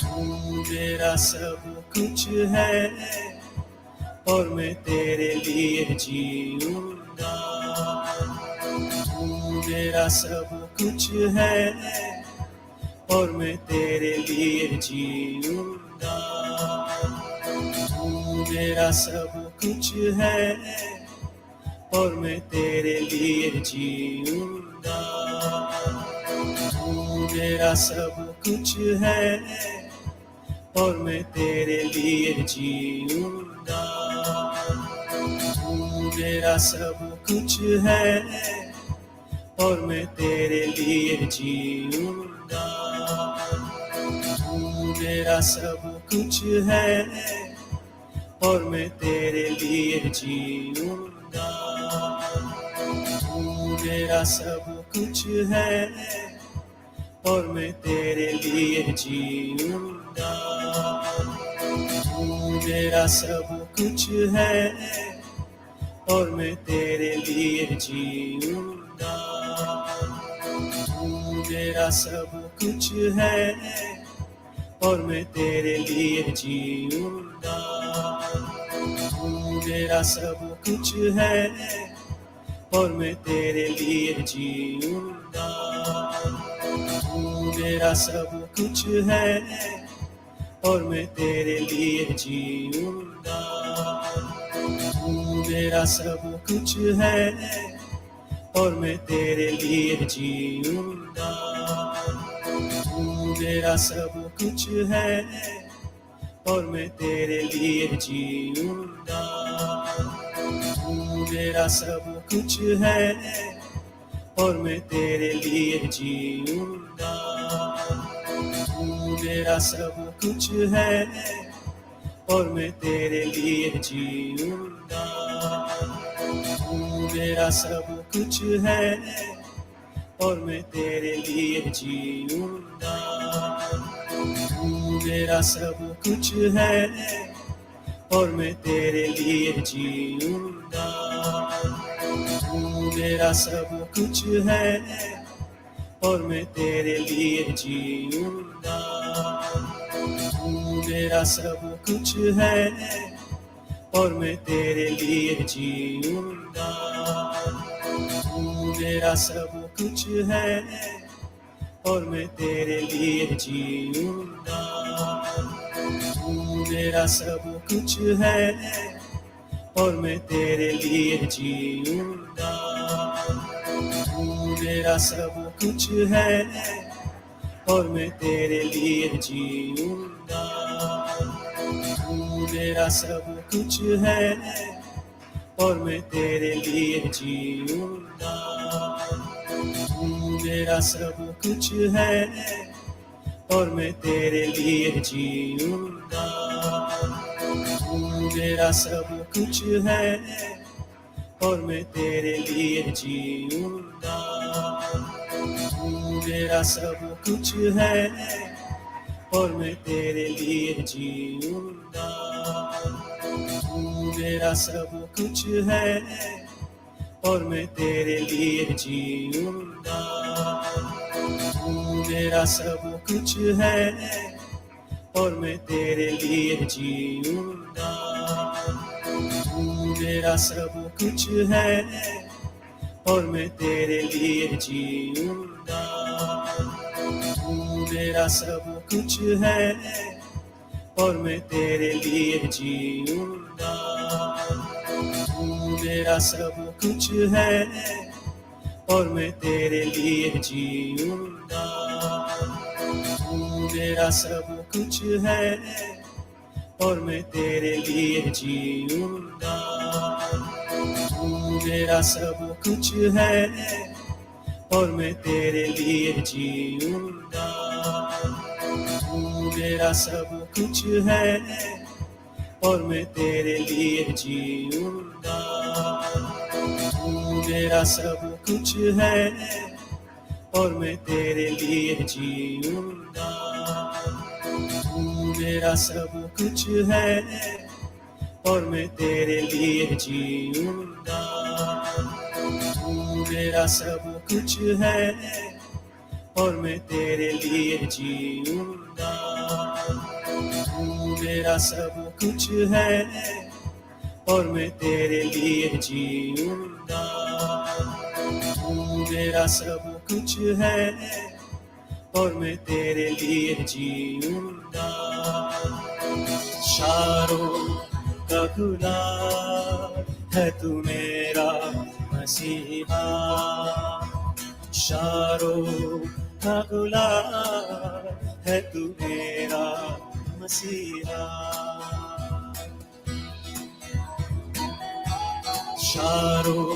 तू मेरा सब कुछ है और मैं तेरे लिए जीऊंगा। तू मेरा सब कुछ है और मैं तेरे लिए जीऊंगा। तू मेरा सब कुछ है और मैं तेरे लिए जीऊंगा। तू मेरा सब कुछ है और मैं तेरे लिए जीऊंगा। तू मेरा सब कुछ है और मैं तेरे लिए जीऊंगा। तू मेरा सब कुछ है और मैं तेरे लिए जीऊंगा। तू मेरा सब कुछ है और मैं तेरे लिए जीऊंगा। तू मेरा सब कुछ है और मैं तेरे लिए जीऊंगा। तू मेरा सब कुछ है और मैं तेरे लिए जीऊंगा। तू मेरा सब कुछ है और मैं तेरे लिए जीऊंगा। तू मेरा सब कुछ है और मैं तेरे लिए जीऊंगा। तू मेरा सब कुछ है और मैं तेरे लिए जीऊंगा। तू मेरा सब कुछ है और मैं तेरे लिए जीऊंगा। तू मेरा सब कुछ है और मैं तेरे लिए जीऊंगा। तू मेरा सब कुछ है और मैं तेरे लिए जीऊंगा। तू मेरा सब कुछ है और मैं तेरे लिए जीऊंगा। तू मेरा सब कुछ है और मैं तेरे लिए जीऊंगा। तू मेरा सब कुछ है और मैं तेरे लिए जीऊंगा। तू मेरा सब कुछ है और मैं तेरे लिए जीऊंगा। तू मेरा सब कुछ है और मैं तेरे लिए जीऊंगा। तू मेरा सब कुछ है और मैं तेरे लिए जीऊंगा। तू मेरा सब कुछ है और मैं तेरे लिए जीऊंगा। तू मेरा सब कुछ है और मैं तेरे लिए जीऊंगा। तू मेरा सब कुछ है और मैं तेरे लिए जीऊंगा। तू मेरा सब कुछ है और मैं तेरे लिए जीऊंगा। तू मेरा सब कुछ है और मैं तेरे लिए जीऊंगा। तू मेरा सब कुछ है और मैं तेरे लिए जीऊंगा। तू मेरा सब कुछ है और मैं तेरे लिए जीऊंगा। तू मेरा सब कुछ है और मैं तेरे लिए जीऊंगा। तू मेरा सब कुछ है और मैं तेरे लिए जीऊंगा। तू मेरा सब कुछ है और मैं तेरे लिए जीऊंगा। तू मेरा सब कुछ है और मैं तेरे लिए जीऊंगा। तू मेरा सब कुछ है और मैं तेरे लिए जीऊंगा। तू मेरा सब कुछ है और मैं तेरे लिए जीऊंगा। तू मेरा सब कुछ है और मैं तेरे लिए जीऊंगा। तू मेरा सब कुछ है और मैं तेरे लिए जीऊंगा। तू मेरा सब कुछ है और मैं तेरे लिए जीऊंगा। तू मेरा सब कुछ है और मैं तेरे लिए जीऊंगा। तू मेरा सब कुछ है और मैं तेरे लिए जीऊंगा। शारों का गुलाब है तू मेरा मसीहा। शारों का गुलाब है तू मेरा मसीहा। शारों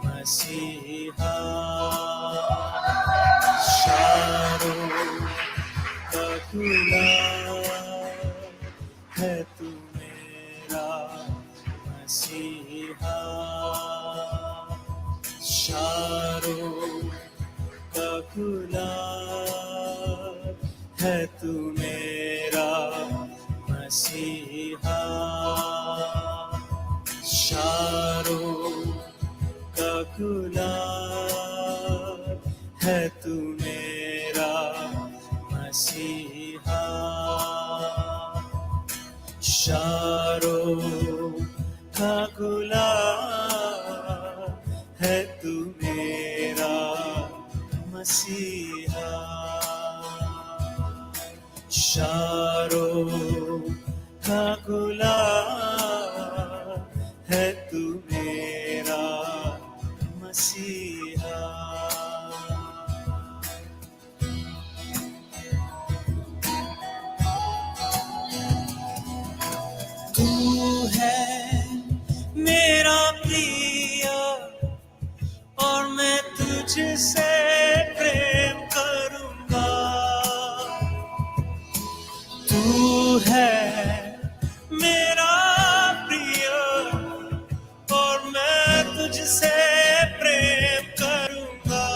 मसीहा, शारों का गुलाब है तू मेरा मसीहा, शारों का गुलाब है तू मेरा मसीहा, शारों का गुलाब है तू मेरा मसीहा, शारों का गुलाब है तू मेरा मसीहा, शारों का गुलाब है तू मेरा मसीहा। तू है मेरा प्रिय और मैं तुझसे प्रेम करूंगा, तू है मेरा प्रिय और मैं तुझसे प्रेम करूंगा,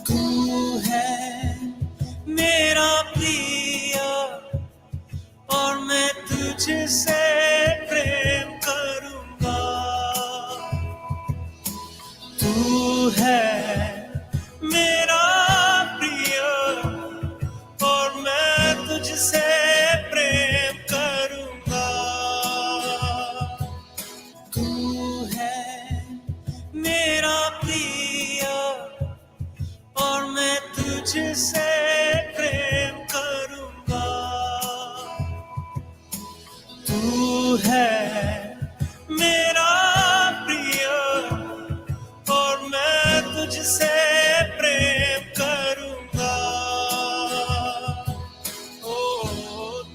तू है मेरा प्रिय और मैं तुझसे प्रेम करूंगा, तू है मेरा प्रिय और मैं तुझसे प्रेम करूंगा, तू है मेरा प्रिय और मैं तुझसे प्रेम करूंगा, तू है मेरा प्रिय और मैं तुझसे प्रेम करूंगा, ओ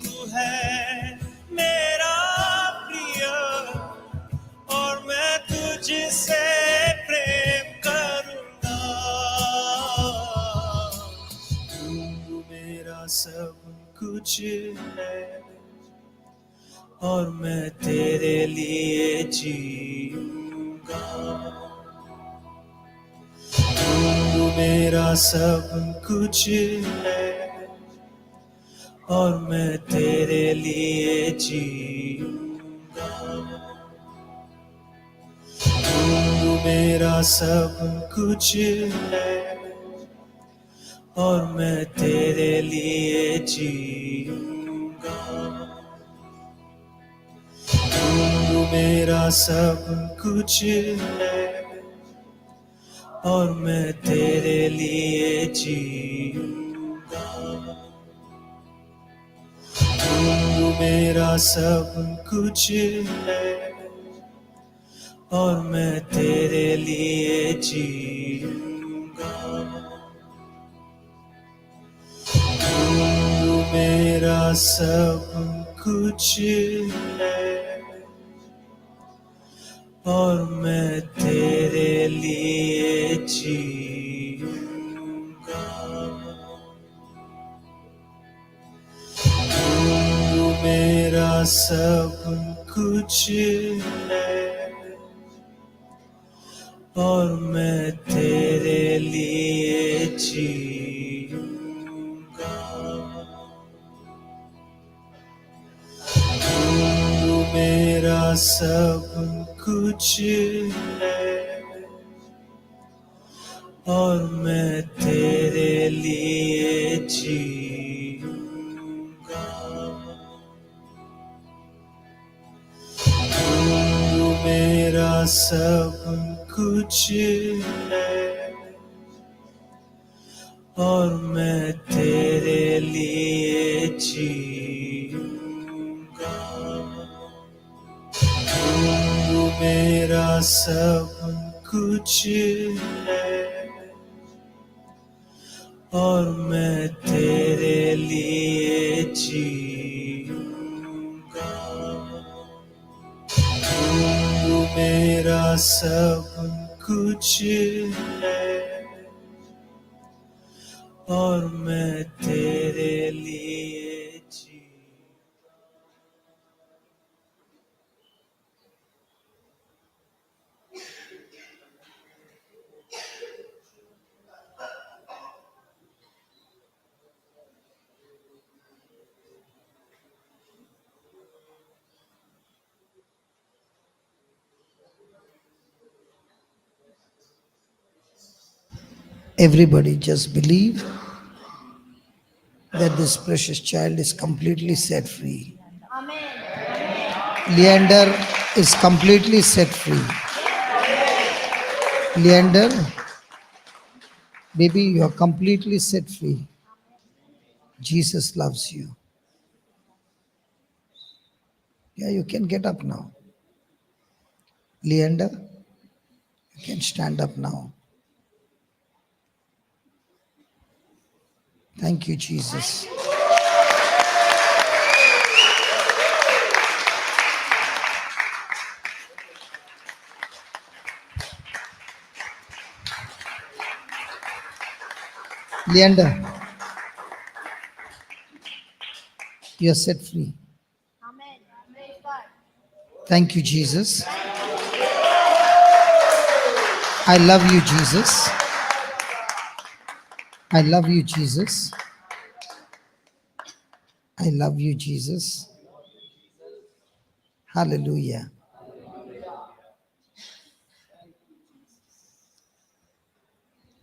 तू है मेरा प्रिय और मैं तुझसे प्रेम करूंगा, तू मेरा सब कुछ है और मैं तेरे लिए जीऊंगा, तू मेरा सब कुछ है और मैं तेरे लिए जीऊंगा, तू मेरा सब कुछ है और मैं तेरे लिए जीऊंगा, तू मेरा सब कुछ है और मैं तेरे लिए जीऊंगा, तू मेरा सब कुछ है और मैं तेरे लिए जीऊंगा, तू मेरा सब कुछ है और मैं तेरे लिए जीऊंगा, तू मेरा सब कुछ है और मैं तेरे लिए जीऊंगा, तू मेरा सब कुछ है और मैं तेरे लिए जीऊंगा, तू मेरा सब कुछ है और मैं तेरे लिए जीऊंगा, तू मेरा सब कुछ है और मैं तेरे लिए जीऊंगा, तू मेरा मेरा सब कुछ है और मैं तेरे लिए जी। Everybody just believe that this precious child is completely set free. Leander is completely set free. Leander, baby, you are completely set free. Jesus loves you. Yeah, you can get up now. Leander, you can stand up now. Thank you, Jesus. Leander, you are set free. Amen. Praise God. Thank you, Jesus. I love you, Jesus. I love you, Jesus. I love you, Jesus. Hallelujah.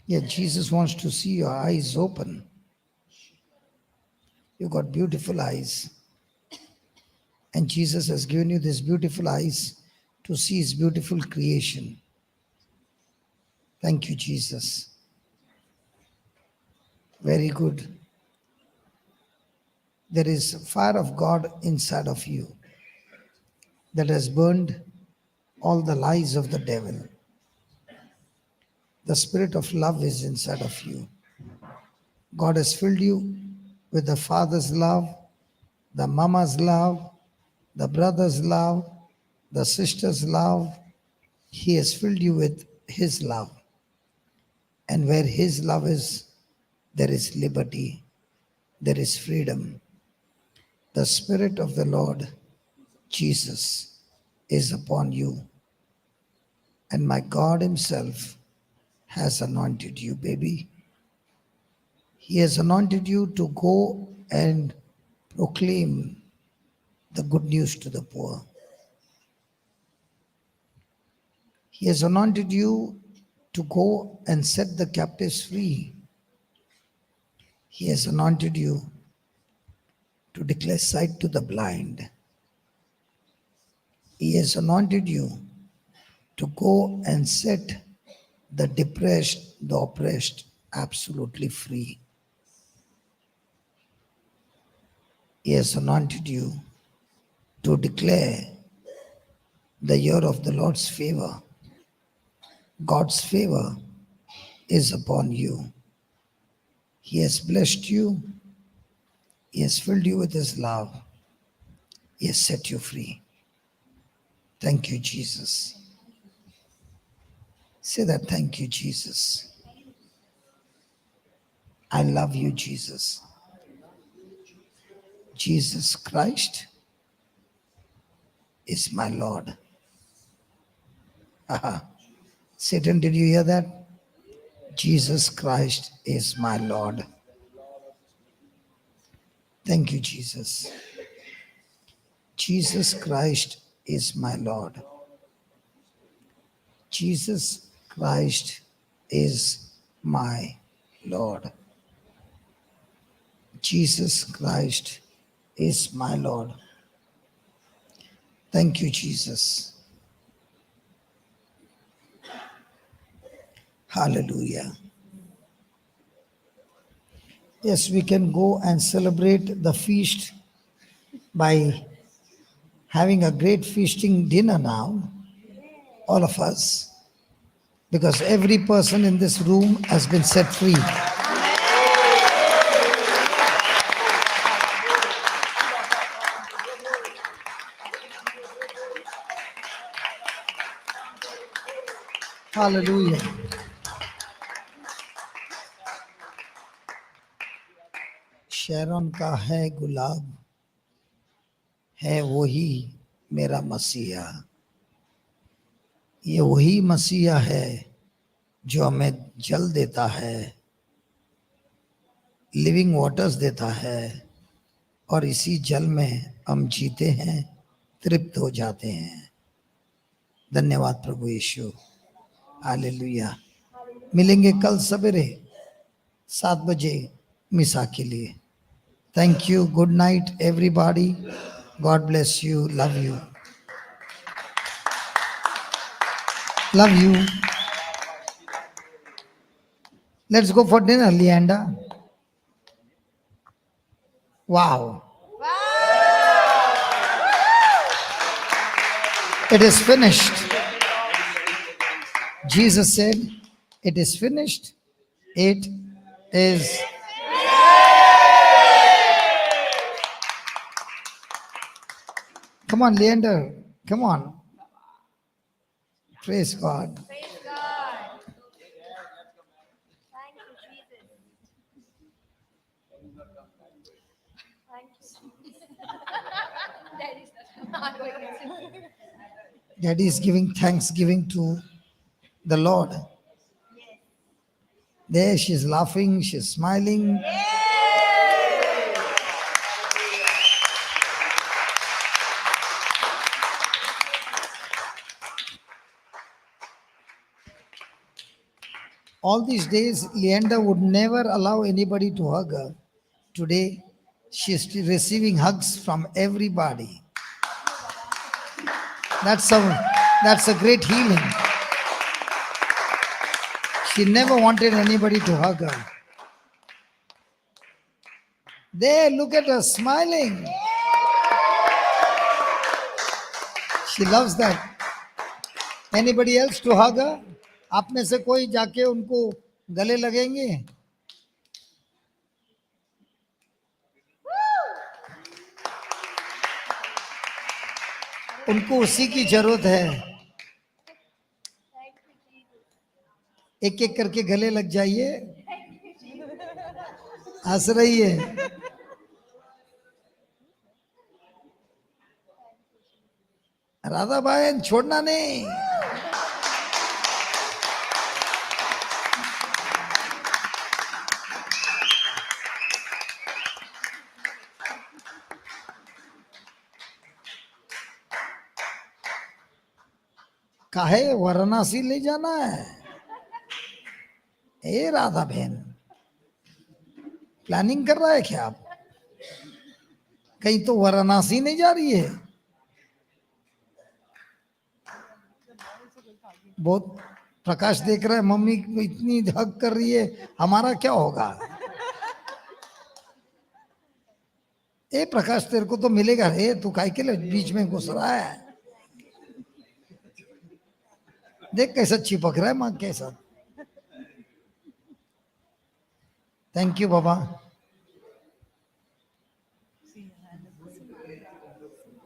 Yeah, Jesus wants to see your eyes open. You got beautiful eyes. And Jesus has given you these beautiful eyes to see his beautiful creation. Thank you, Jesus. Very good. There is fire of God inside of you that has burned all the lies of the devil. The spirit of love is inside of you. God has filled you with the Father's love, the Mama's love, the brother's love, the sister's love. He has filled you with his love. And where his love is, there is liberty, there is freedom. The Spirit of the Lord Jesus is upon you. And my God himself has anointed you, baby. He has anointed you to go and proclaim the good news to the poor. He has anointed you to go and set the captives free. He has anointed you to declare sight to the blind. He has anointed you to go and set the depressed, the oppressed, absolutely free. He has anointed you to declare the year of the Lord's favor. God's favor is upon you. He has blessed you. He has filled you with his love. He has set you free. Thank you, Jesus. Say that, thank you, Jesus. I love you, Jesus. Jesus Christ is my Lord. Satan, did you hear that? Jesus Christ is my Lord. Thank you, Jesus. Jesus Christ is my Lord. Jesus Christ is my Lord. Jesus Christ is my Lord. Thank you, Jesus. Hallelujah. Yes, we can go and celebrate the feast by having a great feasting dinner now, all of us, because every person in this room has been set free. Hallelujah. Sharon का है गुलाब, है वही मेरा मसीहा। ये वही मसीहा है जो हमें जल देता है, लिविंग वाटर्स देता है, और इसी जल में हम जीते हैं, तृप्त हो जाते हैं। धन्यवाद प्रभु यीशु। हालेलुया। मिलेंगे कल सवेरे 7 बजे मिसा के लिए। Thank you. Good night everybody. God bless you. Love you. Love you. Let's go for dinner लिएंडा। Wow, it is finished. Jesus said, it is finished. It is. Come on, Leander. Come on. Praise God. Praise God. Thank you, Jesus. Thank you, Jesus. That is not what it is. Daddy is giving thanksgiving to the Lord. There she's laughing, she's smiling. All these days, Leander would never allow anybody to hug her. Today, she's receiving hugs from everybody. That's a great healing. She never wanted anybody to hug her. There, look at her smiling. She loves that. Anybody else to hug her? आप में से कोई जाके उनको गले लगेंगे? उनको उसी की जरूरत है। एक एक करके गले लग जाइए। हंस रही है। राधा बहन छोड़ना नहीं। काहे वाराणसी ले जाना है? ए राधा बहन, प्लानिंग कर रहा है क्या आप? कहीं तो वाराणसी नहीं जा रही है? बहुत प्रकाश देख रहा है, मम्मी इतनी हक कर रही है, हमारा क्या होगा? ए प्रकाश, तेरे को तो मिलेगा रे, तू काय के लिए बीच में घुस रहा है? देख कैसा चिपक रहा है मां के साथ। Thank you Baba.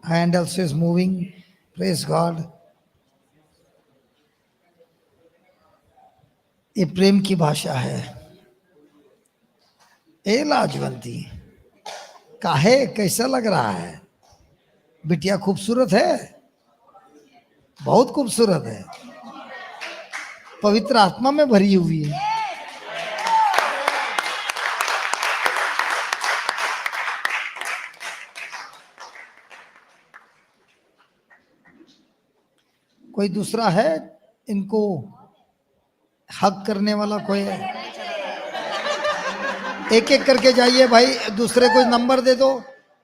Hand also is moving. Praise God. ये प्रेम की भाषा है। ए लाजवंती, काहे कैसा लग रहा है? बिटिया खूबसूरत है, बहुत खूबसूरत है, पवित्र आत्मा में भरी हुई है। कोई दूसरा है इनको हक करने वाला? कोई है? एक एक करके जाइए भाई, दूसरे को नंबर दे दो।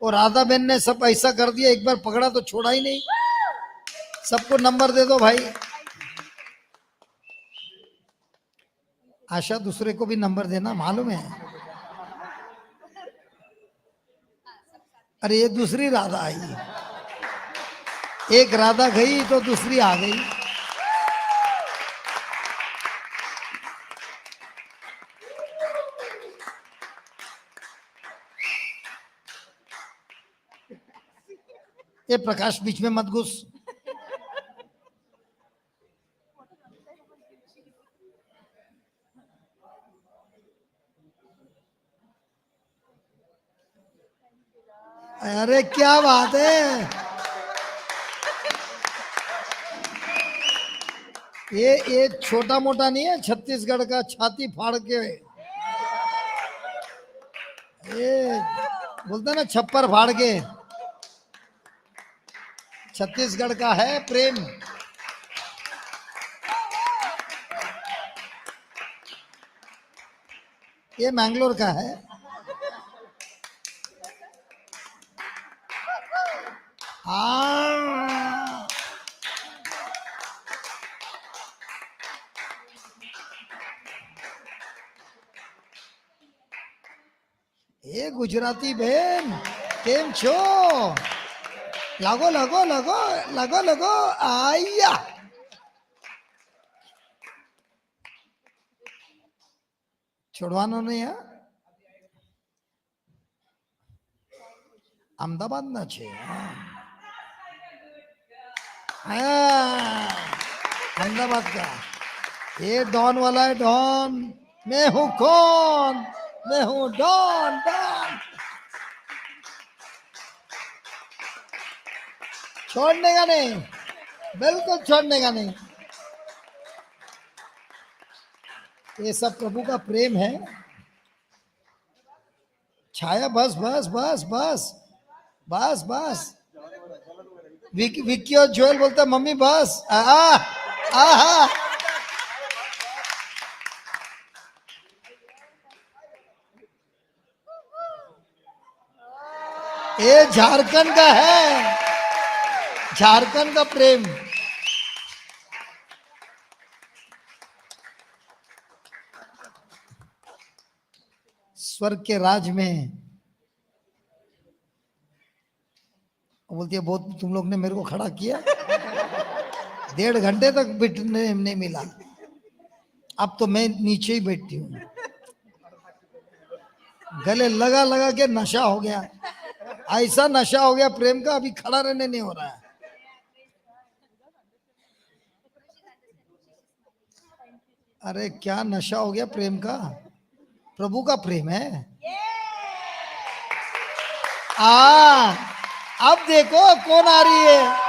और राधा बहन ने सब ऐसा कर दिया, एक बार पकड़ा तो छोड़ा ही नहीं। सबको नंबर दे दो भाई। आशा, दूसरे को भी नंबर देना, मालूम है? अरे ये दूसरी राधा आई, एक राधा गई तो दूसरी आ गई। ये प्रकाश बीच में मत घुस। अरे क्या बात है, ये छोटा मोटा नहीं है, छत्तीसगढ़ का छाती फाड़ के, ये बोलते ना छप्पर फाड़ के, छत्तीसगढ़ का है प्रेम। ये मैंगलोर का है। हाँ, ये गुजराती बहन केम छो, लगो लगो लगो लगो लगो आया। છોડવાનો નહીં હા, અમદાવાદના છે अहमदाबाद का। ये डॉन वाला है, डॉन। मैं हूँ कौन, मैं हूँ डॉन डॉन। छोड़ने का नहीं, बिल्कुल छोड़ने का नहीं। ये सब प्रभु का प्रेम है। छाया बस बस बस बस बस बस। विक्की और जोएल बोलता मम्मी बस। ये झारखंड का है, झारखंड का प्रेम। स्वर्ग के राज में। बोलती है बहुत तुम लोग ने मेरे को खड़ा किया, 1.5 घंटे तक बैठने नहीं मिला, अब तो मैं नीचे ही बैठती हूँ। गले लगा लगा के नशा हो गया, ऐसा नशा हो गया प्रेम का, अभी खड़ा रहने नहीं हो रहा है। अरे क्या नशा हो गया प्रेम का, प्रभु का प्रेम है। अब देखो कौन आ रही है।